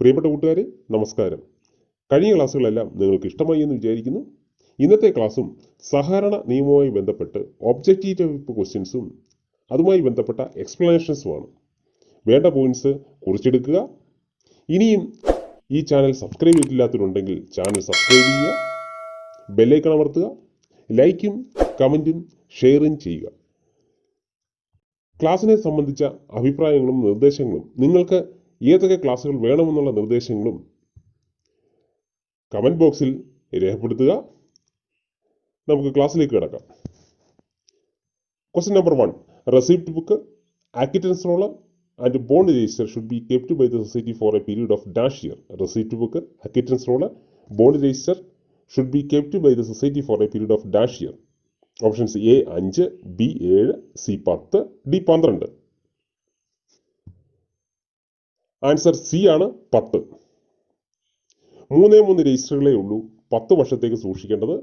പ്രിയപ്പെട്ട കൂട്ടുകാരെ, നമസ്കാരം. കഴിഞ്ഞ ക്ലാസ്സുകളെല്ലാം നിങ്ങൾക്ക് ഇഷ്ടമായി എന്ന് വിചാരിക്കുന്നു. ഇന്നത്തെ ക്ലാസ്സും സഹകരണ നിയമവുമായി ബന്ധപ്പെട്ട് ഒബ്ജക്റ്റീവ് ടൈപ്പ് ക്വസ്റ്റ്യൻസും അതുമായി ബന്ധപ്പെട്ട എക്സ്പ്ലനേഷൻസുമാണ്. വേണ്ട പോയിന്റ്സ് കുറിച്ചെടുക്കുക. ഇനിയും ഈ ചാനൽ സബ്സ്ക്രൈബ് ചെയ്തിട്ടില്ലാത്തവരുണ്ടെങ്കിൽ ചാനൽ സബ്സ്ക്രൈബ് ചെയ്യുക, ബെല്ലൈക്കൺ അമർത്തുക, ലൈക്കും കമൻറ്റും ഷെയറും ചെയ്യുക. ക്ലാസ്സിനെ സംബന്ധിച്ച അഭിപ്രായങ്ങളും നിർദ്ദേശങ്ങളും നിങ്ങൾക്ക് ഏതൊക്കെ ക്ലാസ്സുകൾ വേണമെന്നുള്ള നിർദ്ദേശങ്ങളും കമൻറ്റ് ബോക്സിൽ രേഖപ്പെടുത്തുക. നമുക്ക് ക്ലാസ്സിലേക്ക് കിടക്കാം. Question number 1. Receipt book, acquittance roll and bond register should be kept by the society for a period of dash year. Receipt book, acquittance roll, bond register should be kept by the society for a period of dash year. Options A 5, B 7, C 10, D 12. Answer C ആണ് 10. 3 രജിസ്റ്ററുകളേ ഉള്ളൂ 10 വർഷത്തേക്ക് സൂക്ഷിക്കേണ്ടത്.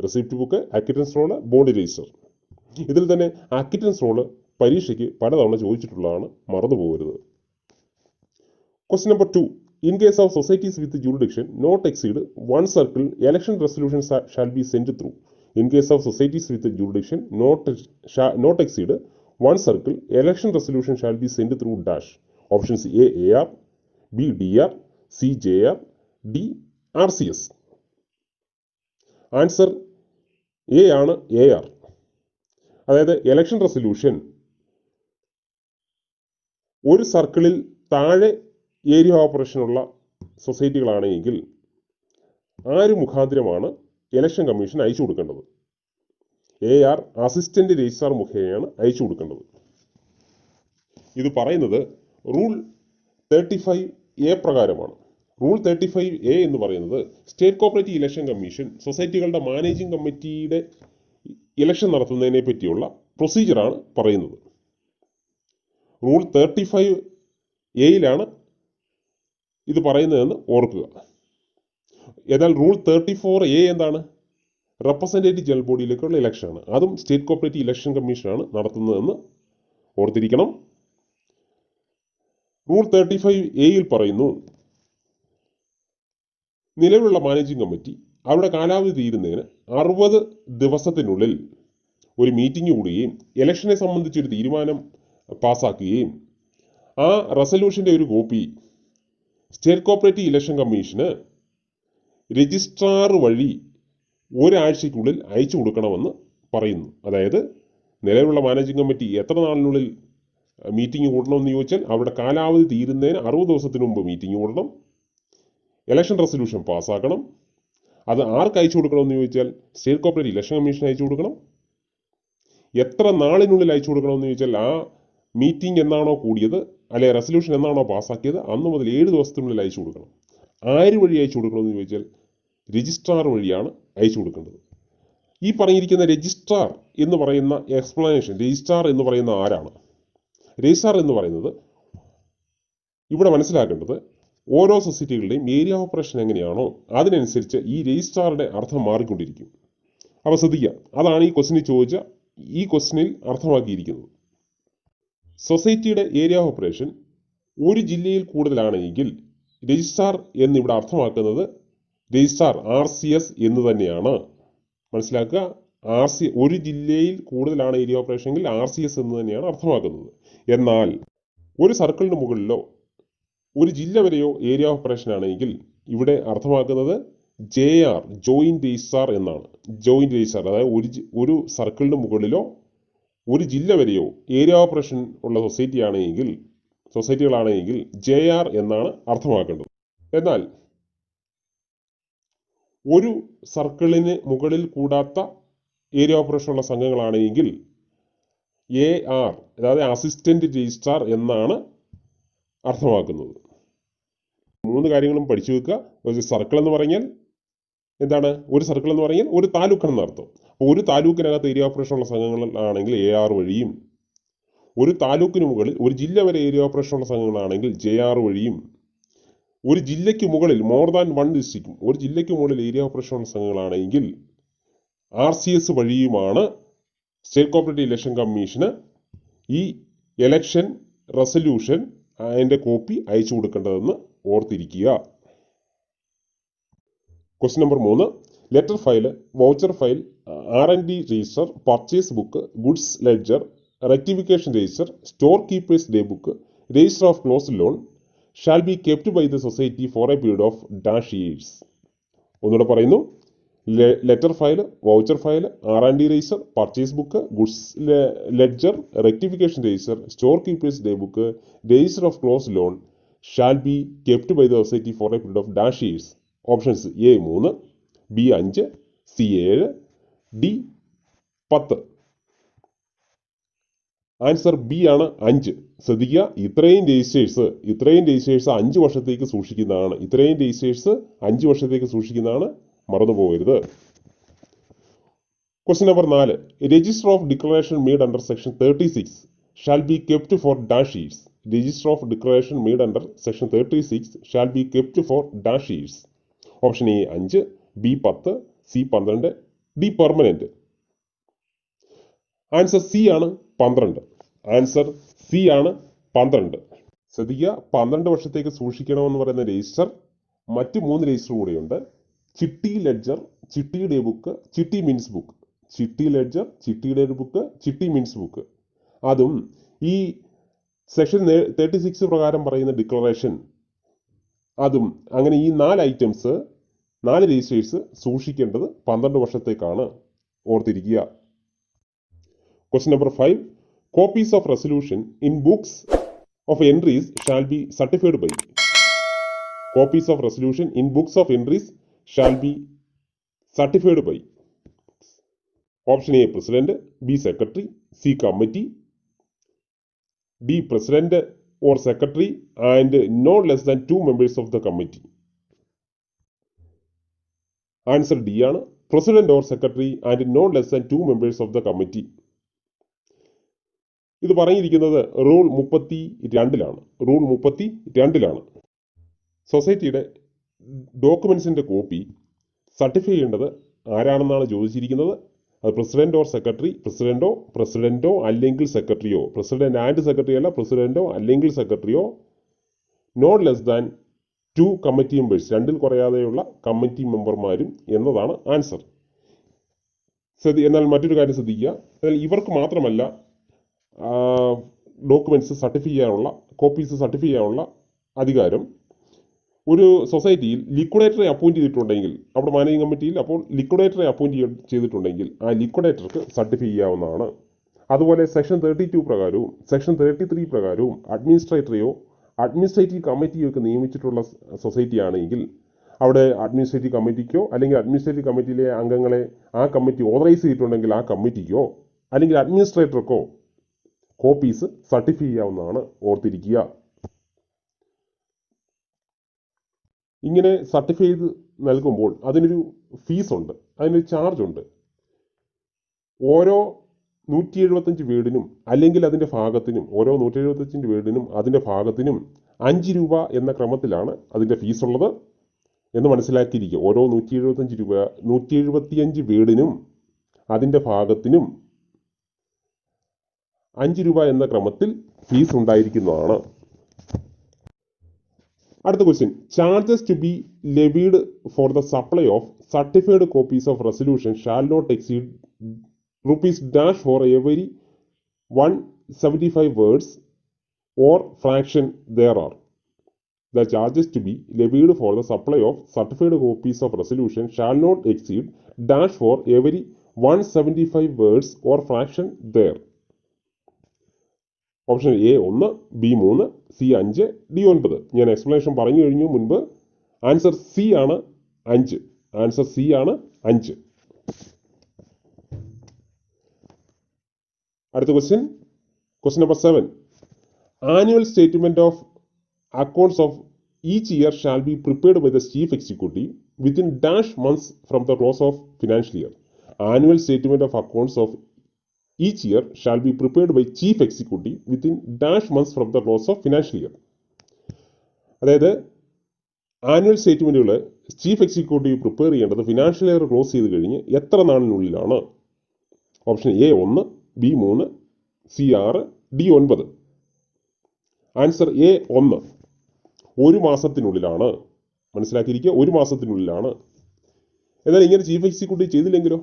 Receipt book, acquittance roll, bond register. ഇതിൽ തന്നെ acquittance roll പരീക്ഷയ്ക്ക് പലതവണ ചോദിച്ചിട്ടുള്ളതാണ്, മറന്നു പോകരുത്. Question number 2. In case of societies with jurisdiction not exceed 1 circle election resolution shall be send through. In case of societies with jurisdiction not exceed 1 circle election resolution shall be send through dash. Options A AR, B DR, C JR, D RCS. Answer A ആണ് AR. അതായത് election resolution ഒരു സർക്കിളിൽ താഴെ area ഓപ്പറേഷനുള്ള സൊസൈറ്റികളാണെങ്കിൽ ആര് മുഖാന്തരമാണ് election commission അയച്ചു കൊടുക്കേണ്ടത്? AR assistant registrar മുഖേനയാണ് അയച്ചു കൊടുക്കേണ്ടത്. ഇത് പറയുന്നത് റൂൾ 35A പ്രകാരമാണ്. റൂൾ 35A എന്ന് പറയുന്നത് സ്റ്റേറ്റ് കോപ്പറേറ്റീവ് ഇലക്ഷൻ കമ്മീഷൻ സൊസൈറ്റികളുടെ മാനേജിംഗ് കമ്മിറ്റിയുടെ ഇലക്ഷൻ നടത്തുന്നതിനെ പറ്റിയുള്ള പ്രൊസീജിയറാണ് പറയുന്നത്. റൂൾ 35A ഇത് പറയുന്നതെന്ന് ഓർക്കുക. എന്നാൽ റൂൾ 34A എന്താണ്? റെപ്രസെൻറ്റേറ്റീവ് ജനറൽ ബോഡിയിലേക്കുള്ള ഇലക്ഷനാണ്. അതും സ്റ്റേറ്റ് കോപ്പറേറ്റീവ് ഇലക്ഷൻ കമ്മീഷനാണ് നടത്തുന്നതെന്ന് ഓർത്തിരിക്കണം. റൂൾ 35A പറയുന്നു, നിലവിലുള്ള മാനേജിംഗ് കമ്മിറ്റി അവരുടെ കാലാവധി തീരുന്നതിന് 60 ദിവസത്തിനുള്ളിൽ ഒരു മീറ്റിംഗ് കൂടുകയും ഇലക്ഷനെ സംബന്ധിച്ചൊരു തീരുമാനം പാസ്സാക്കുകയും ആ റെസൊല്യൂഷൻ്റെ ഒരു copy state cooperative election commission registrar വഴി ഒരാഴ്ചയ്ക്കുള്ളിൽ അയച്ചു കൊടുക്കണമെന്ന് പറയുന്നു. അതായത് നിലവിലുള്ള മാനേജിംഗ് കമ്മിറ്റി എത്ര നാളിനുള്ളിൽ മീറ്റിംഗ് കൂടണമെന്ന് ചോദിച്ചാൽ അവരുടെ കാലാവധി തീരുന്നതിന് 60 ദിവസത്തിന് മുമ്പ് മീറ്റിംഗ് കൂടണം, ഇലക്ഷൻ റെസൊല്യൂഷൻ പാസ്സാക്കണം. അത് ആർക്ക് അയച്ചു കൊടുക്കണമെന്ന് ചോദിച്ചാൽ സ്റ്റേറ്റ് കോപ്പറേറ്റീവ് ഇലക്ഷൻ കമ്മീഷൻ അയച്ചു കൊടുക്കണം. എത്ര നാളിനുള്ളിൽ അയച്ചു കൊടുക്കണമെന്ന് ചോദിച്ചാൽ ആ മീറ്റിംഗ് എന്നാണോ കൂടിയത് അല്ലെങ്കിൽ റെസൊല്യൂഷൻ എന്നാണോ പാസ്സാക്കിയത് അന്ന് മുതൽ 7 ദിവസത്തിനുള്ളിൽ അയച്ചു കൊടുക്കണം. ആര് വഴി അയച്ചു കൊടുക്കണമെന്ന് ചോദിച്ചാൽ രജിസ്ട്രാർ വഴിയാണ് അയച്ചു കൊടുക്കേണ്ടത്. ഈ പറഞ്ഞിരിക്കുന്ന രജിസ്ട്രാർ എന്ന് പറയുന്ന എക്സ്പ്ലനേഷൻ, രജിസ്ട്രാർ എന്ന് പറയുന്ന ആരാണ്? രജിസ്ട്രാർ എന്ന് പറയുന്നത് ഇവിടെ മനസ്സിലാക്കേണ്ടത് ഓരോ സൊസൈറ്റികളുടെയും ഏരിയ ഓപ്പറേഷൻ എങ്ങനെയാണോ അതിനനുസരിച്ച് ഈ രജിസ്ട്രാറുടെ അർത്ഥം മാറിക്കൊണ്ടിരിക്കും. അപ്പോൾ ശ്രദ്ധിക്കുക, അതാണ് ഈ ക്വസ്റ്റ്യനിൽ അർത്ഥമാക്കിയിരിക്കുന്നത്. സൊസൈറ്റിയുടെ ഏരിയ ഓപ്പറേഷൻ ഒരു ജില്ലയിൽ കൂടുതലാണെങ്കിൽ രജിസ്ട്രാർ എന്നിവിടെ അർത്ഥമാക്കുന്നത് രജിസ്ട്രാർ RCS എന്ന് തന്നെയാണ്. മനസ്സിലാക്കുക, ഒരു ജില്ലയിൽ കൂടുതലാണ് ഏരിയ ഓപ്പറേഷൻ എങ്കിൽ RCS എന്ന് തന്നെയാണ് അർത്ഥമാക്കുന്നത്. എന്നാൽ ഒരു സർക്കിളിന് മുകളിലോ ഒരു ജില്ല വരെയോ ഏരിയ ഓപ്പറേഷൻ ആണെങ്കിൽ ഇവിടെ അർത്ഥമാക്കുന്നത് JR, ജോയിന്റ് രജിസ്ട്രാർ എന്നാണ്. ജോയിന്റ് രജിസ്ട്രാർ, അതായത് ഒരു സർക്കിളിന് മുകളിലോ ഒരു ജില്ല വരെയോ ഏരിയ ഓപ്പറേഷൻ ഉള്ള സൊസൈറ്റികളാണെങ്കിൽ JR എന്നാണ് അർത്ഥമാക്കേണ്ടത്. എന്നാൽ ഒരു സർക്കിളിന് മുകളിൽ കൂടാത്ത ഏരിയ ഓപ്പറേഷൻ ഉള്ള സംഘങ്ങളാണെങ്കിൽ AR, അതായത് അസിസ്റ്റന്റ് രജിസ്ട്രാർ എന്നാണ് അർത്ഥമാക്കുന്നത്. 3 കാര്യങ്ങളും പഠിച്ചു വെക്കുക. ഒരു സർക്കിൾ എന്ന് പറഞ്ഞാൽ എന്താണ്? ഒരു സർക്കിൾ എന്ന് പറഞ്ഞാൽ ഒരു താലൂക്ക് എന്നർത്ഥം. ഒരു താലൂക്കിനകത്ത് ഏരിയ ഓപ്പറേഷൻ ഉള്ള സംഘങ്ങളാണെങ്കിൽ AR വഴിയും, ഒരു താലൂക്കിന് മുകളിൽ ഒരു ജില്ല വരെ ഏരിയ ഓപ്പറേഷൻ ഉള്ള സംഘങ്ങളാണെങ്കിൽ JR വഴിയും, ഒരു ജില്ലയ്ക്ക് മുകളിൽ മോർ ദാൻ 1 ഡിസ്ട്രിക്റ്റും ഒരു ജില്ലയ്ക്ക് മുകളിൽ ഏരിയ ഓപ്പറേഷൻ ഉള്ള സംഘങ്ങളാണെങ്കിൽ RCS വഴിയുമാണ് സ്റ്റേറ്റ് കോപ്പറേറ്റീവ് ഇലക്ഷൻ കമ്മീഷന് ഈ ഇലക്ഷൻ റെസൊല്യൂഷൻ അതിൻ്റെ കോപ്പി അയച്ചു കൊടുക്കേണ്ടതെന്ന് ഓർത്തിരിക്കുക. Question number 3. Letter file, voucher file, R&D register, purchase book, goods ledger, rectification register, store keepers day book, register of closed loan shall be kept by the society for a period of dash years. ഒന്നുകൂടെ പറയുന്നു. Letter file, voucher file, R&D register, purchase book, goods ledger, rectification register, store keepers day book, register of closed loan shall be kept by the society for a period of dash years. Options A 3, B 5, C 7, D 10. Answer B ആണ് 5. ശ്രദ്ധിക്കുക, ഇത്രയും registers 5 വർഷത്തേക്ക് സൂക്ഷിക്കുന്നതാണ്. മറന്നു പോകരുത്. Question number 4. Register of declaration made under section 36 shall be kept for dash years. Register of declaration made under section 36 shall be kept for dash years. Option A 5, B 10, C 12, D permanent. Answer C ആണ് 12. ശ്രദ്ധിക്കുക, 12 വർഷത്തേക്ക് സൂക്ഷിക്കണമെന്ന് പറയുന്ന register മറ്റ് 3 register കൂടെയുണ്ട്. ചിട്ടി ledger, ചിട്ടി day book, ചിട്ടി mince book. ചിട്ടി ലെഡ്ജർ, ചിട്ടി ഡേ ബുക്ക്, ചിട്ടി മിൻസ് ബുക്ക്. അതും ഈ സെക്ഷൻ 36 പ്രകാരം പറയുന്ന ഡിക്ലറേഷൻ, അതും അങ്ങനെ ഈ 4 ഐറ്റംസ്, 4 രജിസ്റ്റേഴ്സ് സൂക്ഷിക്കേണ്ടത് 12 വർഷത്തേക്കാണ്. ഓർത്തിരിക്കുക. Question number 5. Copies of resolution in books of entries shall be certified by. Copies of resolution in books of entries shall be certified by. Option A president, B secretary, C committee, D president or secretary and no less than 2 members of the committee. Answer D ആണ്. President or secretary and no less than 2 members of the committee. ഇത് പറഞ്ഞിരിക്കുന്നത് rule 32-ലാണ്. സൊസൈറ്റിയുടെ ഡോക്യുമെന്റ്സിന്റെ copy certify ചെയ്യേണ്ടത് ആരാണെന്നാണ് ചോദിച്ചിരിക്കുന്നത്. അത് president or secretary, പ്രസിഡന്റോ അല്ലെങ്കിൽ സെക്രട്ടറിയോ, president and secretary അല്ല, പ്രസിഡന്റോ അല്ലെങ്കിൽ സെക്രട്ടറിയോ, not less than 2 committee members, 2ൽ കുറയാതെയുള്ള കമ്മിറ്റി മെമ്പർമാരും എന്നതാണ് ആൻസർ. എന്നാൽ മറ്റൊരു കാര്യം ശ്രദ്ധിക്കുക, എന്നാൽ ഇവർക്ക് മാത്രമല്ല ഡോക്യുമെന്റ്സ് സർട്ടിഫൈ ചെയ്യാനുള്ള, കോപ്പീസ് സർട്ടിഫൈ ചെയ്യാനുള്ള അധികാരം. ഒരു സൊസൈറ്റിയിൽ ലിക്വിഡേറ്ററെ അപ്പോയിന്റ് ചെയ്തിട്ടുണ്ടെങ്കിൽ, അവിടെ മാനേജിംഗ് കമ്മിറ്റിയിൽ അപ്പോൾ ലിക്വിഡേറ്ററെ അപ്പോയിന്റ് ചെയ്തിട്ടുണ്ടെങ്കിൽ ആ ലിക്വിഡേറ്റർക്ക് സർട്ടിഫൈ ചെയ്യാവുന്നതാണ്. അതുപോലെ സെക്ഷൻ 32 പ്രകാരവും സെക്ഷൻ 33 പ്രകാരവും അഡ്മിനിസ്ട്രേറ്റീവ് കമ്മിറ്റിയോ ഒക്കെ നിയമിച്ചിട്ടുള്ള സൊസൈറ്റി ആണെങ്കിൽ അവിടെ അഡ്മിനിസ്ട്രേറ്റീവ് കമ്മിറ്റിക്കോ അല്ലെങ്കിൽ അഡ്മിനിസ്ട്രേറ്റീവ് കമ്മിറ്റിയിലെ അംഗങ്ങളെ ആ കമ്മിറ്റി ഓതറൈസ് ചെയ്തിട്ടുണ്ടെങ്കിൽ ആ കമ്മിറ്റിക്കോ അല്ലെങ്കിൽ അഡ്മിനിസ്ട്രേറ്റർക്കോ കോപ്പീസ് സർട്ടിഫൈ ചെയ്യാവുന്നതാണ്. ഓർത്തിരിക്കുക. ഇങ്ങനെ സർട്ടിഫൈ ചെയ്ത് നൽകുമ്പോൾ അതിനൊരു ഫീസ് ഉണ്ട്, അതിനൊരു ചാർജ് ഉണ്ട്. ഓരോ 175 വീടിനും അല്ലെങ്കിൽ അതിൻ്റെ ഭാഗത്തിനും, ഓരോ 175 വീടിനും അതിൻ്റെ ഭാഗത്തിനും 5 രൂപ എന്ന ക്രമത്തിലാണ് അതിൻ്റെ ഫീസ് ഉള്ളത് എന്ന് മനസ്സിലാക്കിയിരിക്കുക. ഓരോ 175 വീടിനും അതിൻ്റെ ഭാഗത്തിനും 5 രൂപ എന്ന ക്രമത്തിൽ ഫീസ് ഉണ്ടായിരിക്കുന്നതാണ്. അടുത്ത question. Charges to be levied for the supply of certified copies of resolution shall not exceed ₹- for every 175 words or fraction thereof. The charges to be levied for the supply of certified copies of resolution shall not exceed - for every 175 words or fraction there. Option A 1, B 3, C 5, D 9. ഞാൻ explanation പറഞ്ഞു കഴിഞ്ഞു മുൻപ്. Answer C ആണ് 5. അടുത്ത question number 7. Annual statement of accounts of each year shall be prepared by the chief executive within -months from the close of financial year. Annual statement of accounts of each year shall be prepared by chief executive within -months from the close of financial year. അതായത് ആനുവൽ സ്റ്റേറ്റ്മെന്റുകൾ chief executive prepare ചെയ്യേണ്ടത് financial year close ചെയ്ത് കഴിഞ്ഞ് എത്ര നാളിനുള്ളിലാണ്? Option A 1, B 3, C 6, D 9. Answer A 1. 1 മാസത്തിനുള്ളിലാണ്. മനസ്സിലാക്കിയിരിക്കുക, 1 മാസത്തിനുള്ളിലാണ്. എന്നാൽ ഇങ്ങനെ ചീഫ് എക്സിക്യൂട്ടീവ് ചെയ്തില്ലെങ്കിലോ?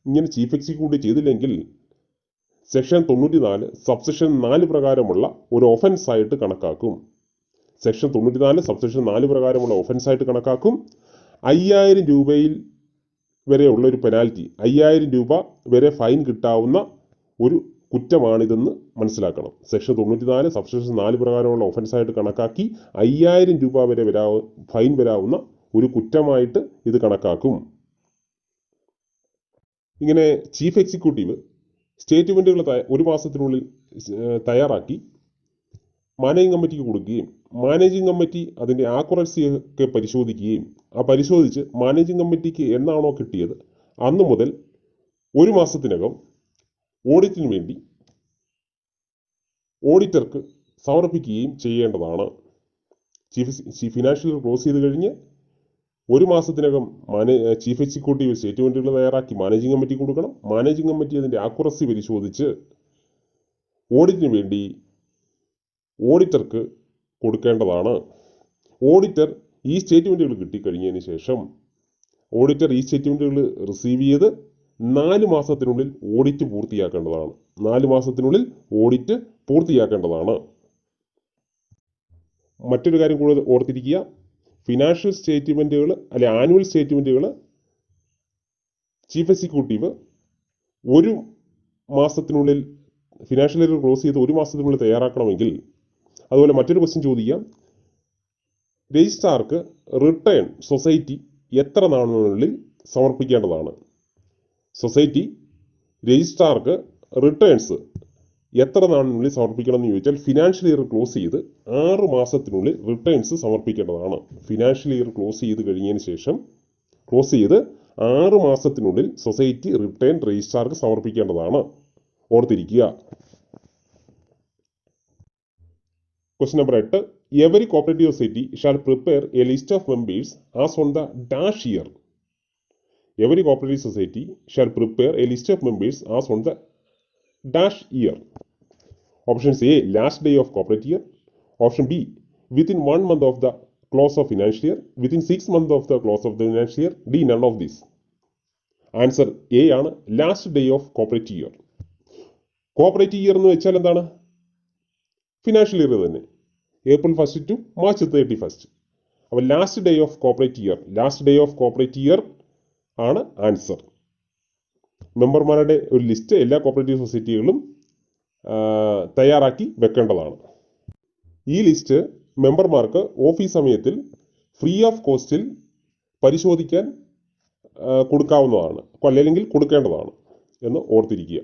ഇങ്ങനെ ചീഫ് എക്സിക്യൂട്ടീവ് ചെയ്തില്ലെങ്കിൽ സെക്ഷൻ 94 സബ്സെക്ഷൻ 4 പ്രകാരമുള്ള ഒരു ഒഫൻസായിട്ട് കണക്കാക്കും. സെക്ഷൻ 94 സബ്സെക്ഷൻ 4 പ്രകാരമുള്ള ഒഫൻസായിട്ട് കണക്കാക്കും. 5000 രൂപയിൽ വരെയുള്ള ഒരു പെനാൽറ്റി, 5000 രൂപ വരെ ഫൈൻ കിട്ടാവുന്ന ഒരു കുറ്റമാണിതെന്ന് മനസ്സിലാക്കണം. സെക്ഷൻ 94 സബ്സെക്ഷൻ 4 പ്രകാരമുള്ള ഒഫൻസായിട്ട് കണക്കാക്കി 5000 രൂപ വരെ ഫൈൻ വരാവുന്ന ഒരു കുറ്റമായിട്ട് ഇത് കണക്കാക്കും. ഇങ്ങനെ ചീഫ് എക്സിക്യൂട്ടീവ് സ്റ്റേറ്റ്മെൻറ്റുകൾ 1 മാസത്തിനുള്ളിൽ തയ്യാറാക്കി മാനേജിംഗ് കമ്മിറ്റിക്ക് കൊടുക്കുകയും മാനേജിംഗ് കമ്മിറ്റി അതിൻ്റെ ആക്യുറസിയൊക്കെ പരിശോധിക്കുകയും പരിശോധിച്ച് മാനേജിംഗ് കമ്മിറ്റിക്ക് എന്നാണോ കിട്ടിയത് അന്ന് മുതൽ 1 മാസത്തിനകം ഓഡിറ്റിന് വേണ്ടി ഓഡിറ്റർക്ക് സമർപ്പിക്കുകയും ചെയ്യേണ്ടതാണ്. ഫിനാൻഷ്യൽ ക്ലോസ് ചെയ്ത് കഴിഞ്ഞ് 1 മാസത്തിനകം ചീഫ് എക്സിക്യൂട്ടീവ് സ്റ്റേറ്റ്മെൻറ്റുകൾ തയ്യാറാക്കി മാനേജിംഗ് കമ്മിറ്റി കൊടുക്കണം. മാനേജിംഗ് കമ്മിറ്റി അതിൻ്റെ ആക്യുറസി പരിശോധിച്ച് ഓഡിറ്റിന് വേണ്ടി ഓഡിറ്റർക്ക് കൊടുക്കേണ്ടതാണ്. ഓഡിറ്റർ ഈ സ്റ്റേറ്റ്മെൻറ്റുകൾ കിട്ടിക്കഴിഞ്ഞതിന് ശേഷം ഓഡിറ്റർ ഈ സ്റ്റേറ്റ്മെൻറ്റുകൾ റിസീവ് ചെയ്ത് 4 മാസത്തിനുള്ളിൽ ഓഡിറ്റ് പൂർത്തിയാക്കേണ്ടതാണ്. 4 മാസത്തിനുള്ളിൽ ഓഡിറ്റ് പൂർത്തിയാക്കേണ്ടതാണ്. മറ്റൊരു കാര്യം കൂടെ ഓർത്തിരിക്കുക, ഫിനാൻഷ്യൽ സ്റ്റേറ്റ്മെൻറ്റുകൾ ആനുവൽ സ്റ്റേറ്റ്മെൻറ്റുകൾ ചീഫ് എക്സിക്യൂട്ടീവ് 1 മാസത്തിനുള്ളിൽ ഫിനാൻഷ്യൽ ഇയർ ക്ലോസ് ചെയ്ത് 1 മാസത്തിനുള്ളിൽ തയ്യാറാക്കണമെങ്കിൽ, അതുപോലെ മറ്റൊരു ക്വസ്റ്റ്യൻ ചോദിക്കാം, രജിസ്ട്രാർക്ക് റിട്ടേൺ സൊസൈറ്റി എത്ര നാളിനുള്ളിൽ സമർപ്പിക്കേണ്ടതാണ്? സൊസൈറ്റി രജിസ്ട്രാർക്ക് റിട്ടേൺസ് എത്ര നാളിനുള്ളിൽ സമർപ്പിക്കണം എന്ന് ചോദിച്ചാൽ ഫിനാൻഷ്യൽ ഇയർ ക്ലോസ് ചെയ്ത് 6 മാസത്തിനുള്ളിൽ റിട്ടേൺസ് സമർപ്പിക്കേണ്ടതാണ്. ഫിനാൻഷ്യൽ ഇയർ ക്ലോസ് ചെയ്ത് കഴിഞ്ഞതിന് ശേഷം 6 മാസത്തിനുള്ളിൽ സൊസൈറ്റി റിട്ടേൺ രജിസ്ട്രാർക്ക് സമർപ്പിക്കേണ്ടതാണ്. ഓർത്തിരിക്കുക. Question number 8. Every cooperative society shall prepare A list of members as on the dash year. Every cooperative society shall prepare a list of members as on the dash year. Options A, last day of corporate year. Option B, within 1 month of the close of financial year. Within 6 months of the close of the financial year. D, none of this. Answer A ആണ് last day of corporate year. Corporate year എന്ന് വെച്ചാൽ എന്താണ്? Financial year തന്നെ, April 1 to March 31. അപ്പോൾ last day of cooperate year ആണ് answer. മെമ്പർമാരുടെ ഒരു list എല്ലാ കോപ്പറേറ്റീവ് സൊസൈറ്റികളും തയ്യാറാക്കി വെക്കേണ്ടതാണ്. ഈ ലിസ്റ്റ് മെമ്പർമാർക്ക് ഓഫീസ് സമയത്തിൽ ഫ്രീ ഓഫ് കോസ്റ്റിൽ പരിശോധിക്കാൻ കൊടുക്കാവുന്നതാണ്, അല്ലെങ്കിൽ കൊടുക്കേണ്ടതാണ് എന്ന് ഓർത്തിരിക്കുക.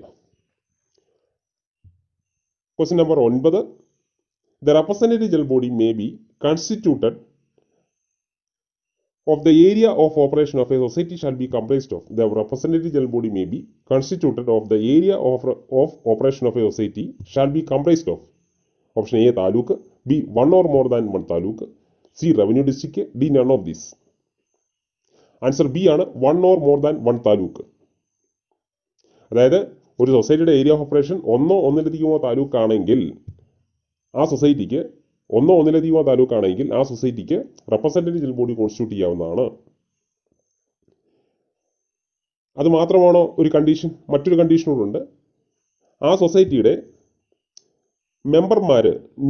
Question number 9. The representative general body may be constituted of the area of operation of a society shall be comprised of. The representative general body may be constituted of the area of operation of a society shall be comprised of. Option A, taluk. B, one or more than one taluk. C, revenue district. D, none of these. Answer B ആണ് one or more than one taluk. അതായത് ഒരു സൊസൈറ്റിയുടെ area of operation ഒന്നിലധികമോ taluk ആണെങ്കിൽ ആ സൊസൈറ്റിക്ക് ഒന്നിലധികമോ താലൂക്കാണെങ്കിൽ ആ സൊസൈറ്റിക്ക് representative general body constitute ചെയ്യാവുന്നതാണ്. അത് മാത്രമാണോ ഒരു കണ്ടീഷൻ? മറ്റൊരു കണ്ടീഷനോടുണ്ട്. ആ സൊസൈറ്റിയുടെ മെമ്പർമാർ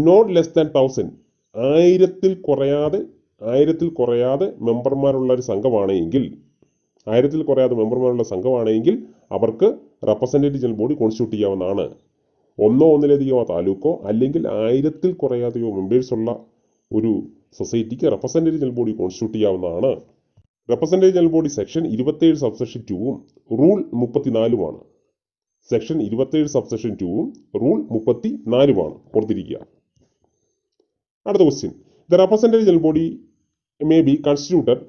നോട്ട് ലെസ് ദാൻ 1000, 1000 കുറയാതെ മെമ്പർമാരുള്ള ഒരു സംഘമാണെങ്കിൽ അവർക്ക് റെപ്രസെൻറ്റേറ്റീവ് ജനറൽ ബോഡി കോൺസ്റ്റിറ്റ്യൂട്ട് ചെയ്യാവുന്നതാണ്. ഒന്നിലധികമോ താലൂക്കോ അല്ലെങ്കിൽ 1000 കുറയാതെയോ മെമ്പേഴ്സ് ഉള്ള ഒരു സൊസൈറ്റിക്ക് റെപ്രസെൻറ്റേറ്റീവ് ജനറൽ ബോഡി കോൺസ്റ്റിറ്റ്യൂട്ട് ചെയ്യാവുന്നതാണ്. Representative general body section 27 subsection 2ഉം റൂൾ 34ഉമാണ്. സെക്ഷൻ 27 സബ്സെക്ഷൻ 2ഉം റൂൾ 34ഉമാണ്. ഓർത്തിരിക്കുക. അടുത്ത question. The representative general body may be constituted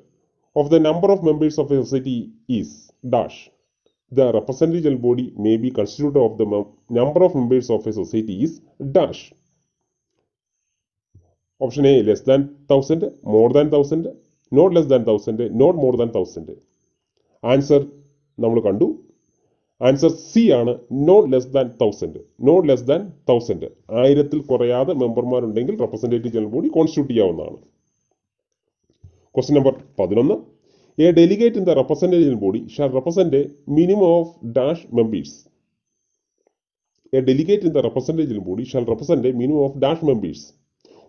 of the number of members of a society is dash. The representative general body may be constituted of the number of members of a society is dash. Option A, less than 1000, more than 1000, not less than 1000, not more than 1000. Answer നമ്മൾ കണ്ടു. Answer C ആണ്, not less than 1000. Not less than 1000, 1000 കുറയാതെ മെമ്പർമാരുണ്ടെങ്കിൽ representative general body constitute ചെയ്യാവുന്നതാണ്. Question number 11. A delegate in the representative general body shall represent a minimum of dash members. A delegate in the representative general body shall represent a minimum of dash members.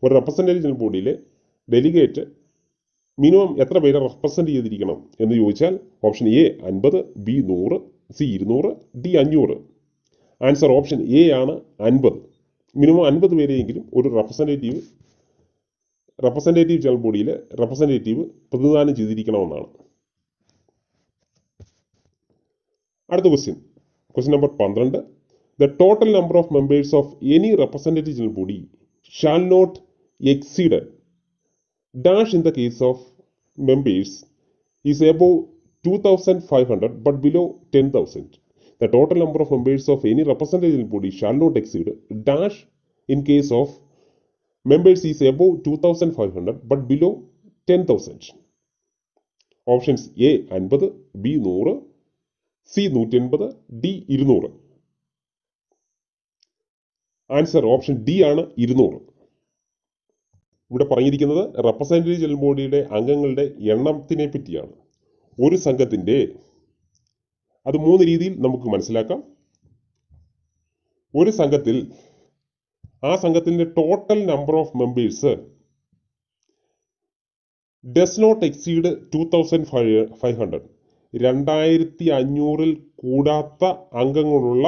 ഒരു representative general ബോഡിയിലെ delegate minimum എത്ര പേരെ represent ചെയ്തിരിക്കണം എന്ന് ചോദിച്ചാൽ option A 50, B 100, C 200, D 500. Answer option A ആണ് 50. Minimum 50 പേരെയെങ്കിലും ഒരു representative general ബോഡിയിലെ representative പ്രതിനിധാനം ചെയ്തിരിക്കണമെന്നാണ്. അടുത്ത question number 12. The total number of members of any representative general body shall not exceed dash in the case of members is above 2500 but below 10,000. The total number of members of any representative body shall not exceed dash in case of members is above 2500 but below 10,000. Options A 50, B 100, C 180, D 200. Answer option D ആണ് 200. ഇവിടെ പറഞ്ഞിരിക്കുന്നത് representative general ബോഡിയുടെ അംഗങ്ങളുടെ എണ്ണത്തിനെ പറ്റിയാണ്. ഒരു സംഘത്തിൻ്റെ അത് 3 രീതിയിൽ നമുക്ക് മനസ്സിലാക്കാം. ഒരു സംഘത്തിൽ ആ സംഘത്തിൻ്റെ total number of members does not exceed 2500. 2500 കൂടാത്ത അംഗങ്ങളുള്ള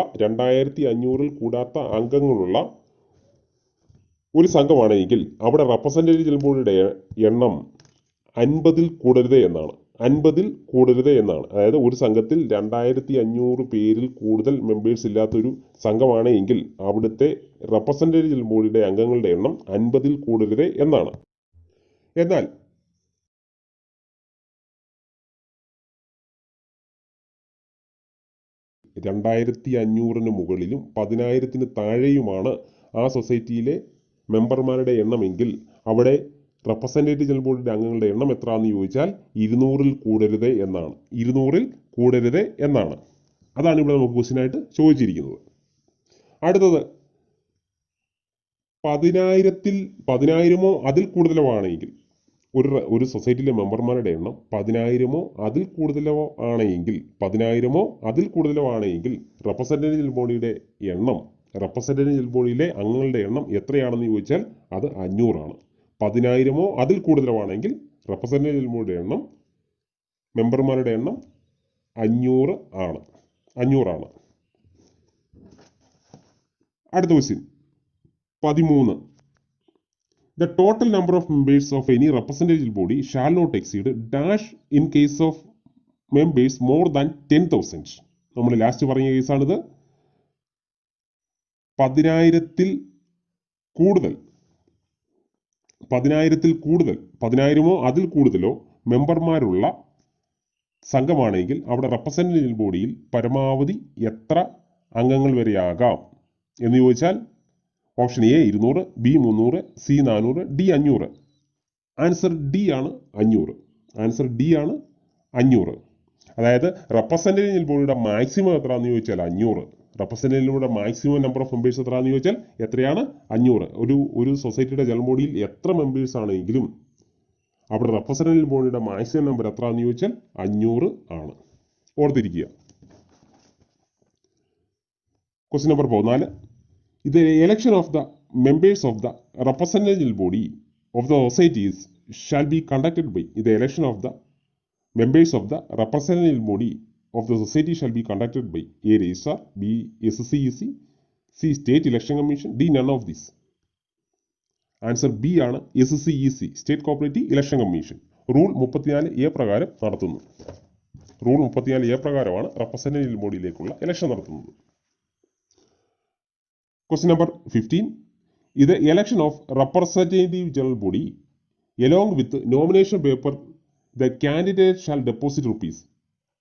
ഒരു സംഘമാണെങ്കിൽ അവിടെ റെപ്രസെൻറ്റേറ്റീവ് ജനറൽ ബോഡിയുടെ എണ്ണം 50 കൂടരുത് എന്നാണ്. അതായത് ഒരു സംഘത്തിൽ 2500 പേരിൽ കൂടുതൽ മെമ്പേഴ്സ് ഇല്ലാത്തൊരു സംഘമാണെങ്കിൽ അവിടുത്തെ റെപ്രസെൻറ്റേറ്റീവ് ജനറൽ ബോഡിയുടെ അംഗങ്ങളുടെ എണ്ണം 50 കൂടരുത് എന്നാണ്. എന്നാൽ 2500 മുകളിലും 10,000 താഴെയുമാണ് ആ സൊസൈറ്റിയിലെ മെമ്പർമാരുടെ എണ്ണമെങ്കിൽ അവിടെ റെപ്രസെൻറ്റേറ്റീവ് ജനറൽ ബോഡിയുടെ അംഗങ്ങളുടെ എണ്ണം എത്രയാണെന്ന് ചോദിച്ചാൽ 200 കൂടരുത് എന്നാണ്. അതാണ് ഇവിടെ നമുക്ക് ക്വസ്റ്റ്യനായിട്ട് ചോദിച്ചിരിക്കുന്നത്. അടുത്തത് 10,000 അതിൽ കൂടുതലോ ആണെങ്കിൽ ഒരു സൊസൈറ്റിയിലെ മെമ്പർമാരുടെ എണ്ണം 10,000 അതിൽ കൂടുതലോ ആണെങ്കിൽ റെപ്രസെൻറ്റേറ്റീവ് ജനറൽ ബോഡിയുടെ റെപ്രസെൻറ്റേറ്റീവ് ജനറൽ ബോഡിയിലെ അംഗങ്ങളുടെ എണ്ണം എത്രയാണെന്ന് ചോദിച്ചാൽ അത് 500 ആണ്. 10,000 അതിൽ കൂടുതലോ ആണെങ്കിൽ റെപ്രസെൻറ്റേറ്റീവ് ജനറൽ ബോഡിയുടെ എണ്ണം മെമ്പർമാരുടെ എണ്ണം 500 ആണ്. അടുത്ത question 13. The total number of members of any representative body shall not exceed dash in case of members more than 10,000. നമ്മൾ ലാസ്റ്റ് പറഞ്ഞ കേസാണിത്. 10,000 കൂടുതൽ 10,000 അതിൽ കൂടുതലോ മെമ്പർമാരുള്ള സംഘമാണെങ്കിൽ അവിടെ റെപ്രസെൻറ്റേറ്റീവ് ബോഡിയിൽ പരമാവധി എത്ര അംഗങ്ങൾ വരെയാകാം എന്ന് ചോദിച്ചാൽ option A 200, B 300, C 400, D 500. Answer D ആണ് 500. അതായത് റെപ്രസെൻറ്റേറ്റീവ് ജനറൽ ബോഡിയുടെ മാക്സിമം എത്രയാണെന്ന് ചോദിച്ചാൽ 500. റെപ്രസെൻറ്റേറ്റീവ് ബോഡിയുടെ മാക്സിമം നമ്പർ ഓഫ് മെമ്പേഴ്സ് എത്രയാണെന്ന് ചോദിച്ചാൽ എത്രയാണ്? 500. ഒരു സൊസൈറ്റിയുടെ ജനറൽ ബോഡിയിൽ എത്ര മെമ്പേഴ്സ് ആണെങ്കിലും അവിടെ റെപ്രസെൻറ്റേറ്റീവ് ബോഡിയുടെ മാക്സിമം നമ്പർ എത്രയാണെന്ന് ചോദിച്ചാൽ 500 ആണ്. ഓർത്തിരിക്കുക. Question number 14. The election of the members of the representative body of the societies shall be conducted by the election of the members of the representative body of the society shall be conducted by A registrar, B SCEC, C state election commission, D none of this. Answer B ആണ് SCEC, state cooperative election commission. Rule 34A പ്രകാരം നടത്തുന്നു. Rule 34A പ്രകാരമാണ് representative ബോഡിയിലേക്കുള്ള election നടത്തുന്നത്. Question number 15. In the election of representative general body, along with nomination paper, the candidate shall deposit rupees.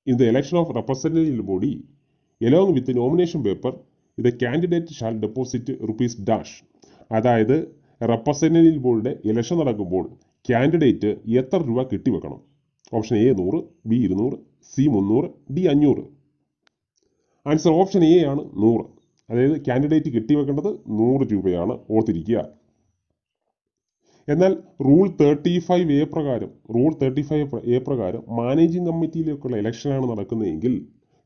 In the election of representative body, along with the nomination paper, the candidate shall deposit rupees dash. അതായത് റെപ്രസെൻറ്റേറ്റീവ് ബോർഡിൻ്റെ ഇലക്ഷൻ നടക്കുമ്പോൾ candidate എത്ര രൂപ കെട്ടിവെക്കണം? Option A 100, B 200, C 300, D 500. Answer option A ആണ് 100. അതായത് കാൻഡിഡേറ്റ് കെട്ടിവെക്കേണ്ടത് 100 രൂപയാണ്, ഓർത്തിരിക്കുക. എന്നാൽ റൂൾ 35A പ്രകാരം മാനേജിംഗ് കമ്മിറ്റിയിലേക്കുള്ള ഇലക്ഷനാണ് നടക്കുന്നതെങ്കിൽ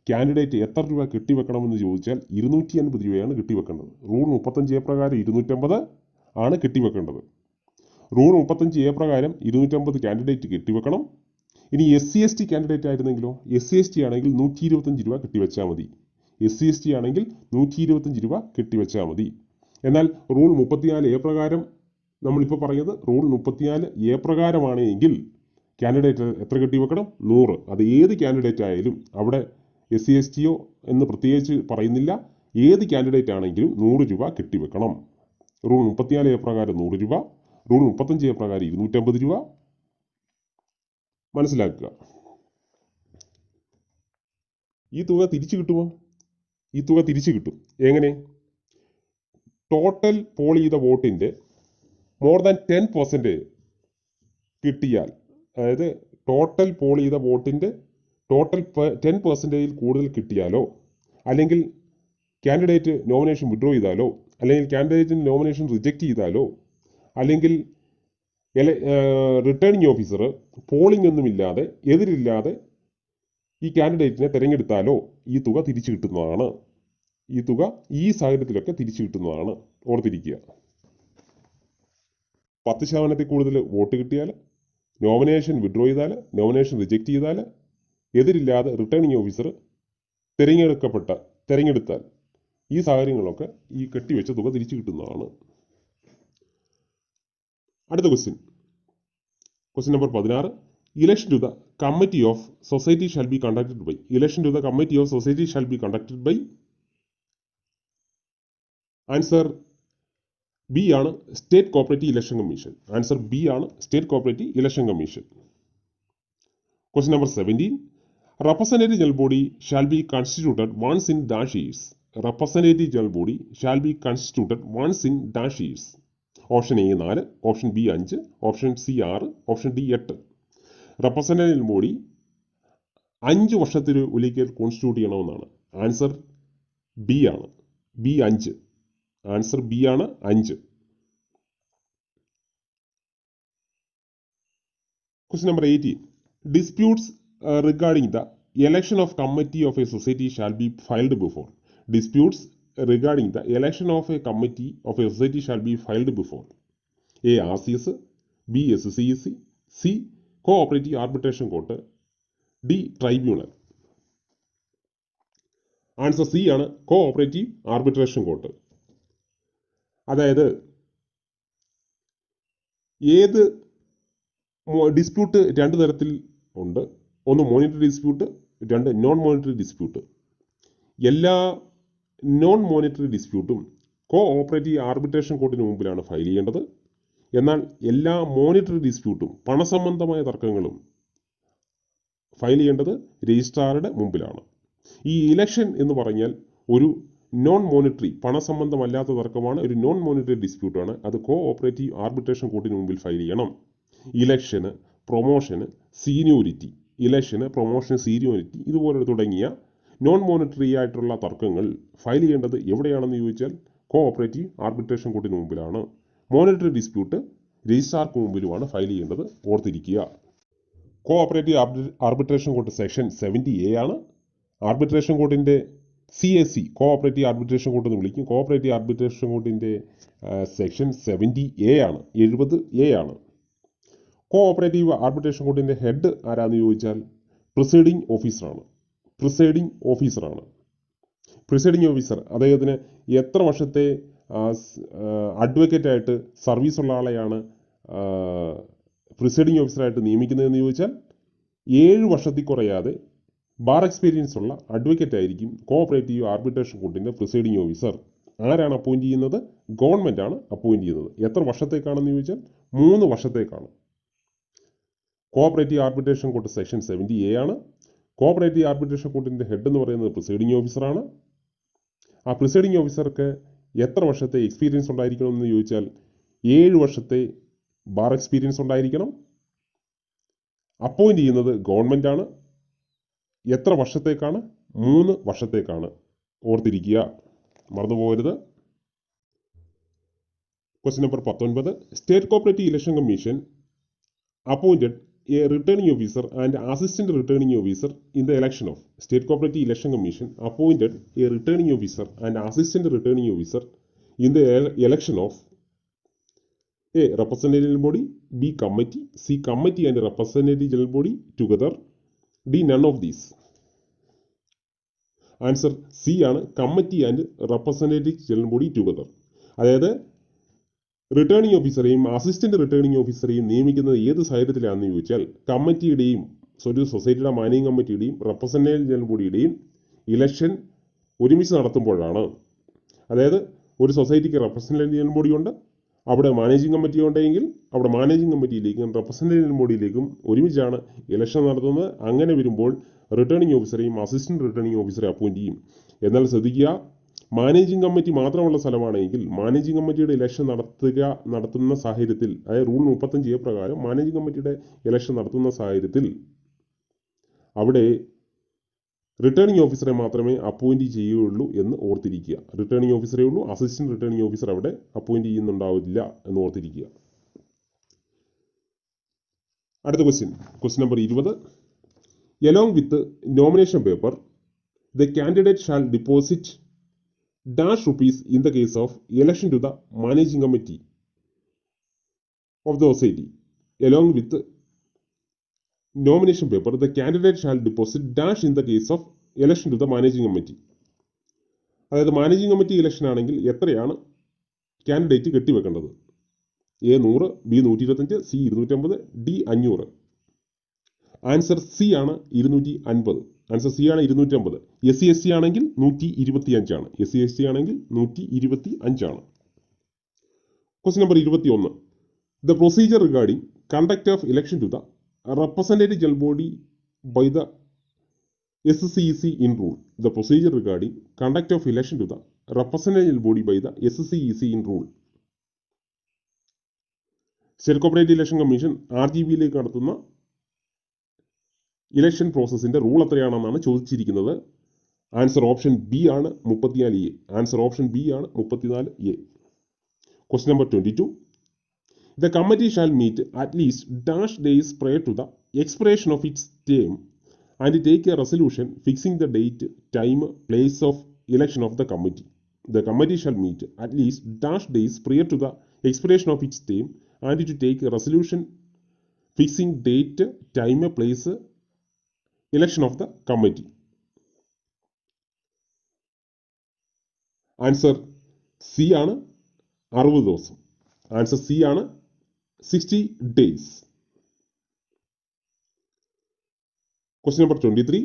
കാൻഡിഡേറ്റ് എത്ര രൂപ കെട്ടിവെക്കണമെന്ന് ചോദിച്ചാൽ 250 രൂപയാണ് കെട്ടിവെക്കേണ്ടത്. റൂൾ 35A പ്രകാരം 250 ആണ് കെട്ടിവെക്കേണ്ടത്. റൂൾ 35A പ്രകാരം 250 കാൻഡിഡേറ്റ് കെട്ടിവെക്കണം. ഇനി SC/ST കാൻഡിഡേറ്റ് ആയിരുന്നെങ്കിലോ, SC/ST ആണെങ്കിൽ 125 രൂപ കെട്ടിവെച്ചാൽ മതി. SC/ST ആണെങ്കിൽ 125 രൂപ കെട്ടിവെച്ചാൽ മതി. എന്നാൽ റൂൾ 34A പ്രകാരം നമ്മളിപ്പോൾ പറഞ്ഞത് റൂൾ 34A പ്രകാരമാണ് എങ്കിൽ കാൻഡിഡേറ്റ് എത്ര കെട്ടിവെക്കണം? 100. അത് ഏത് കാൻഡിഡേറ്റ് ആയാലും, അവിടെ SC/STയോ എന്ന് പ്രത്യേകിച്ച് പറയുന്നില്ല, ഏത് കാൻഡിഡേറ്റ് ആണെങ്കിലും 100 രൂപ കെട്ടിവെക്കണം. റൂൾ 34A പ്രകാരം 100 രൂപ, റൂൾ 35A പ്രകാരം 250 രൂപ. മനസ്സിലാക്കുക. ഈ തുക തിരിച്ചു കിട്ടുമോ? ഈ തുക തിരിച്ചു കിട്ടും. എങ്ങനെ? ടോട്ടൽ പോൾ ചെയ്ത വോട്ടിൻ്റെ മോർ ദാൻ 10% കിട്ടിയാൽ, അതായത് ടോട്ടൽ പോൾ ചെയ്ത വോട്ടിൻ്റെ ടോട്ടൽ 10% കൂടുതൽ കിട്ടിയാലോ, അല്ലെങ്കിൽ കാൻഡിഡേറ്റ് നോമിനേഷൻ വിഡ്രോ ചെയ്താലോ, അല്ലെങ്കിൽ കാൻഡിഡേറ്റിന് നോമിനേഷൻ റിജക്റ്റ് ചെയ്താലോ, അല്ലെങ്കിൽ റിട്ടേണിംഗ് ഓഫീസർ പോളിംഗ് ഒന്നുമില്ലാതെ, എതിരില്ലാതെ ഈ കാൻഡിഡേറ്റിനെ തിരഞ്ഞെടുത്താലോ ഈ തുക തിരിച്ചു കിട്ടുന്നതാണ്. ഈ തുക ഈ സാഹചര്യത്തിലൊക്കെ തിരിച്ചു കിട്ടുന്നതാണ്, ഓർത്തിരിക്കുക. 10% കൂടുതൽ വോട്ട് കിട്ടിയാൽ, നോമിനേഷൻ വിഡ്രോ ചെയ്താൽ, നോമിനേഷൻ റിജക്റ്റ് ചെയ്താൽ, എതിരില്ലാതെ റിട്ടേണിംഗ് ഓഫീസർ തിരഞ്ഞെടുത്താൽ ഈ സാഹചര്യങ്ങളൊക്കെ ഈ കെട്ടിവെച്ച തുക തിരിച്ചു കിട്ടുന്നതാണ്. അടുത്ത question number 16. Election to the committee of society shall be conducted by answer B ആണ് state cooperative election commission. Answer B ആണ് state cooperative election commission. Question number 17. Representative General Body shall be constituted once in dash years. Representative General Body shall be constituted once in dash years. Option A 4, option B 5, option C 6, option D 8. Representative body 5 വർഷത്തിൽ ഒരിക്കൽ constitute ചെയ്യണമെന്നാണ്. Answer B ആണ്, B 5. Answer B ആണ് 5. Question number 18. Disputes regarding the election of committee of a society shall be filed before. Disputes regarding the election of a committee of a society shall be filed before A. RCS, B. SCEC, C. Cooperative Arbitration Court, D. Tribunal. Answer C ആണ്, cooperative arbitration court. അതായത് ഏത് dispute 2 തരത്തിൽ ഉണ്ട്. ഒന്ന് monetary dispute, 2 non monetary dispute. എല്ലാ non monetary ഡിസ്പ്യൂട്ടും cooperative arbitration കോർട്ടിന് മുമ്പിലാണ് file ചെയ്യേണ്ടത്. എന്നാൽ എല്ലാ മോണിറ്ററി ഡിസ്പ്യൂട്ടും, പണസംബന്ധമായ തർക്കങ്ങളും ഫയൽ ചെയ്യേണ്ടത് രജിസ്ട്രാറുടെ മുമ്പിലാണ്. ഈ ഇലക്ഷൻ എന്ന് പറഞ്ഞാൽ ഒരു നോൺ മോണിറ്ററി, പണസംബന്ധമല്ലാത്ത തർക്കമാണ്, ഒരു നോൺ മോണിറ്ററി ഡിസ്പ്യൂട്ടാണ്. അത് കോഓപ്പറേറ്റീവ് ആർബിട്രേഷൻ കോർട്ടിന് മുമ്പിൽ ഫയൽ ചെയ്യണം. ഇലക്ഷന്, പ്രൊമോഷന്, സീനിയോരിറ്റി, ഇതുപോലെ തുടങ്ങിയ നോൺ മോണിറ്ററി ആയിട്ടുള്ള തർക്കങ്ങൾ ഫയൽ ചെയ്യേണ്ടത് എവിടെയാണെന്ന് ചോദിച്ചാൽ കോഓപ്പറേറ്റീവ് ആർബിട്രേഷൻ കോർട്ടിന് മുമ്പിലാണ്. മോണിറ്ററി ഡിസ്പ്യൂട്ട് രജിസ്ട്രാർക്ക് മുമ്പിലുമാണ് ഫയൽ ചെയ്യേണ്ടത്, ഓർത്തിരിക്കുക. Cooperative arbitration court section 70A ആണ്. ആർബിട്രേഷൻ കോർട്ടിൻ്റെ CAC, കോഓപ്പറേറ്റീവ് ആർബിട്രേഷൻ കോർട്ട് എന്ന് വിളിക്കും. കോഓപ്പറേറ്റീവ് ആർബിട്രേഷൻ കോർട്ടിൻ്റെ സെക്ഷൻ 70A ആണ്, 70A ആണ്. കോഓപ്പറേറ്റീവ് ആർബിട്രേഷൻ കോർട്ടിൻ്റെ ഹെഡ് ആരാന്ന് ചോദിച്ചാൽ പ്രിസൈഡിംഗ് ഓഫീസർ അദ്ദേഹത്തിന് എത്ര വർഷത്തെ അഡ്വക്കേറ്റായിട്ട് സർവീസ് ഉള്ള ആളെയാണ് പ്രിസൈഡിംഗ് ഓഫീസറായിട്ട് നിയമിക്കുന്നതെന്ന് ചോദിച്ചാൽ 7 വർഷത്തിൽ കുറയാതെ ബാർ എക്സ്പീരിയൻസ് ഉള്ള അഡ്വക്കേറ്റ് ആയിരിക്കും കോഓപ്പറേറ്റീവ് ആർബിട്രേഷൻ കോർട്ടിൻ്റെ പ്രിസൈഡിംഗ് ഓഫീസർ. ആരാണ് അപ്പോയിൻറ്റ് ചെയ്യുന്നത്? ഗവൺമെൻറ്റാണ് അപ്പോയിൻറ്റ് ചെയ്യുന്നത്. എത്ര വർഷത്തേക്കാണെന്ന് ചോദിച്ചാൽ 3 വർഷത്തേക്കാണ്. Cooperative arbitration court section 70A ആണ്. കോഓപ്പറേറ്റീവ് ആർബിട്രേഷൻ കോർട്ടിൻ്റെ ഹെഡ് എന്ന് പറയുന്നത് പ്രിസൈഡിംഗ് ഓഫീസറാണ്. ആ പ്രിസൈഡിംഗ് ഓഫീസർക്ക് എത്ര വർഷത്തെ എക്സ്പീരിയൻസ് ഉണ്ടായിരിക്കണമെന്ന് ചോദിച്ചാൽ 7 വർഷത്തെ ബാർ എക്സ്പീരിയൻസ് ഉണ്ടായിരിക്കണം. അപ്പോയിൻറ്റ് ചെയ്യുന്നത് ഗവൺമെൻറ്റാണ്. എത്ര വർഷത്തേക്കാണ്? 3 വർഷത്തേക്കാണ് ഓർത്തിരിക്കുക, മറന്നുപോകരുത്. Question number 19. State cooperative election commission appointed a returning officer and assistant returning officer in the election of. State Cooperative Election Commission appointed a returning officer and assistant returning officer in the election of A. Representative General Body, B. Committee, C. Committee and Representative General Body together, D. None of these. Answer C ആണ്, committee and representative general body together. അതായത് returning ഓഫീസറെയും assistant returning ഓഫീസറെയും നിയമിക്കുന്നത് ഏത് സാഹചര്യത്തിലാണെന്ന് ചോദിച്ചാൽ കമ്മിറ്റിയുടെയും ഒരു സൊസൈറ്റിയുടെ മാനേജിംഗ് കമ്മിറ്റിയുടെയും റെപ്രസെൻറ്റേറ്റീവ് ജനറൽ ബോഡിയുടെയും ഇലക്ഷൻ ഒരുമിച്ച് നടത്തുമ്പോഴാണ്. അതായത് ഒരു സൊസൈറ്റിക്ക് റെപ്രസെൻറ്റേറ്റീവ് ജനറൽ ബോഡി ഉണ്ട്, അവിടെ മാനേജിംഗ് കമ്മിറ്റി ഉണ്ടെങ്കിൽ അവിടെ മാനേജിംഗ് കമ്മിറ്റിയിലേക്കും റെപ്രസെൻറ്റേറ്റീവ് ജനറൽ ബോഡിയിലേക്കും ഒരുമിച്ചാണ് ഇലക്ഷൻ നടത്തുന്നത്. അങ്ങനെ വരുമ്പോൾ റിട്ടേണിംഗ് ഓഫീസറെയും അസിസ്റ്റന്റ് റിട്ടേണിംഗ് ഓഫീസറെ അപ്പോയിന്റ് ചെയ്യും. എന്നാൽ ശ്രദ്ധിക്കുക, മാനേജിംഗ് കമ്മിറ്റി മാത്രമുള്ള സ്ഥലമാണെങ്കിൽ മാനേജിംഗ് കമ്മിറ്റിയുടെ ഇലക്ഷൻ നടത്തുന്ന സാഹചര്യത്തിൽ, അതായത് റൂൾ 35A പ്രകാരം മാനേജിംഗ് കമ്മിറ്റിയുടെ ഇലക്ഷൻ നടത്തുന്ന സാഹചര്യത്തിൽ അവിടെ റിട്ടേണിംഗ് ഓഫീസറെ മാത്രമേ അപ്പോയിന്റ് ചെയ്യുകയുള്ളൂ എന്ന് ഓർത്തിരിക്കുക. റിട്ടേണിംഗ് ഓഫീസറേ ഉള്ളൂ, അസിസ്റ്റന്റ് റിട്ടേണിംഗ് ഓഫീസർ അവിടെ അപ്പോയിന്റ് ചെയ്യുന്നുണ്ടാവില്ല എന്ന് ഓർത്തിരിക്കുക. അടുത്ത question number 20. Along with the nomination paper, the candidate shall deposit ₹dash in the case of election to the managing committee of the society. Along with the nomination paper, the candidate shall deposit dash in the case of election to the managing committee. അതായത് managing committee election ആണെങ്കിൽ എത്രയാണ് candidate കെട്ടിവെക്കേണ്ടത്? A 100, B 125, C 250, D 500. Answer C ആണ് 250. Answer C ആണ് 250. SC/ST ആണെങ്കിൽ 125 ആണ്. SC/ST ആണെങ്കിൽ 125 ആണ്. Question number 21. The procedure regarding conduct of election to the representative general body by the SCEC in rule. The procedure regarding conduct of election to the representative general body by the SCEC in rule. State cooperative election commission RGBയിലേക്ക് നടത്തുന്ന election പ്രോസസ്സിന്റെ rule എത്രയാണെന്നാണ് ചോദിച്ചിരിക്കുന്നത്. Answer option B ആണ് 34A. Answer option B ആണ് 34A. Question number 22. The committee shall meet at least dash days prior to the expiration of its term and take a resolution fixing the date, time, place of election of the committee. The committee shall meet at least dash days prior to the expiration of its term and to take a resolution fixing date, time, place, election of the committee. Answer C ആണ് 60 ദിവസം. Answer C ആണ് 60 days. Question number 23.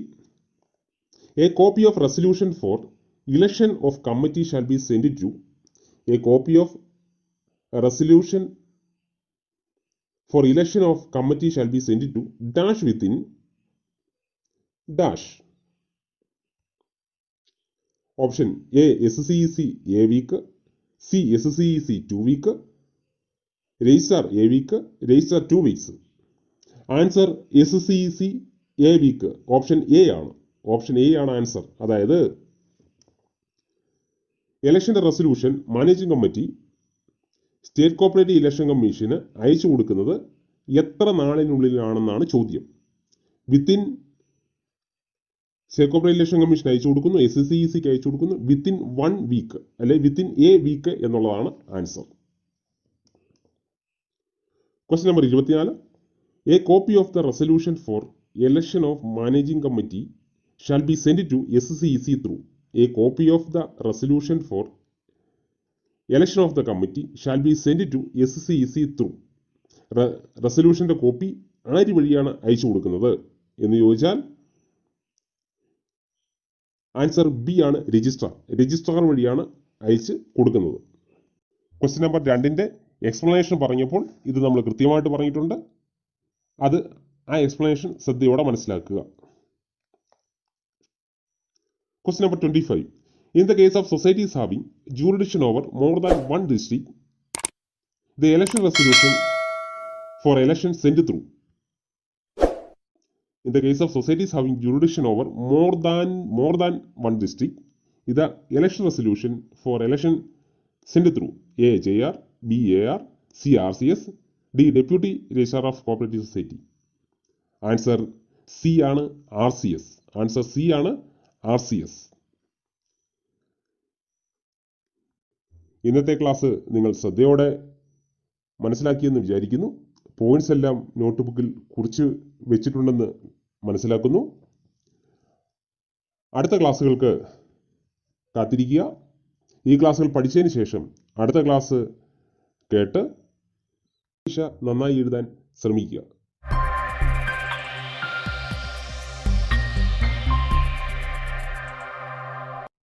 A copy of resolution for election of committee shall be sent to. A copy of a resolution for election of committee shall be sent to dash within dash. Option A SCEC A week, C SCEC 2 week, registrar A week, registrar 2 weeks. Answer SCEC A week. Option A ആണ്. Option A ആണ് answer. അതായത് ഇലക്ഷന്റെ resolution managing committee state cooperative election കമ്മീഷന് അയച്ചു കൊടുക്കുന്നത് എത്ര നാളിനുള്ളിലാണെന്നാണ് ചോദ്യം. Within state cooperative election commission അയച്ചു കൊടുക്കുന്നു, SCECക്ക് അയച്ചു കൊടുക്കുന്നു വിത്തിൻ 1 വീക്ക് അല്ലെ വിത്തിൻ എ വീക്ക് എന്നുള്ളതാണ് answer. Question number 24. A copy of the resolution for election of managing committee shall be sent to SCEC through. A copy of the resolution for election of the committee shall be sent to SCEC through. റെസൊല്യൂഷന്റെ copy ആര് വഴിയാണ് അയച്ചു കൊടുക്കുന്നത് എന്ന് ചോദിച്ചാൽ answer B ആണ് registrar. Registrar വഴിയാണ് അയച്ച് കൊടുക്കുന്നത്. ക്വസ്റ്റ്യൻ നമ്പർ 2ന്റെ എക്സ്പ്ലനേഷൻ പറഞ്ഞപ്പോൾ ഇത് നമ്മൾ കൃത്യമായിട്ട് പറഞ്ഞിട്ടുണ്ട്. അത് ആ എക്സ്പ്ലനേഷൻ ശ്രദ്ധയോടെ മനസ്സിലാക്കുക. Question number 25. In the case of societies having jurisdiction over more than one district, the election resolution for election sent through. In the case of societies having jurisdiction over more than one district, ഇതാ election resolution for election sent through A. JR, B. AR, C. RCS, D. Deputy Registrar of Cooperative Society. Answer C ആണ് RCS. Answer C ആണ് RCS. ഇന്നത്തെ class നിങ്ങൾ ശ്രദ്ധയോടെ മനസ്സിലാക്കിയെന്ന് വിചാരിക്കുന്നു. Points എല്ലാം not ബുക്കിൽ കുറിച്ച് വെച്ചിട്ടുണ്ടെന്ന് മനസ്സിലാക്കുന്നു. അടുത്ത ക്ലാസ്സുകൾക്ക് കാത്തിരിക്കുക. ഈ ക്ലാസ്സുകൾ പഠിച്ചതിന് ശേഷം അടുത്ത ക്ലാസ് കേട്ട് പരീക്ഷ നന്നായി എഴുതാൻ ശ്രമിക്കുക.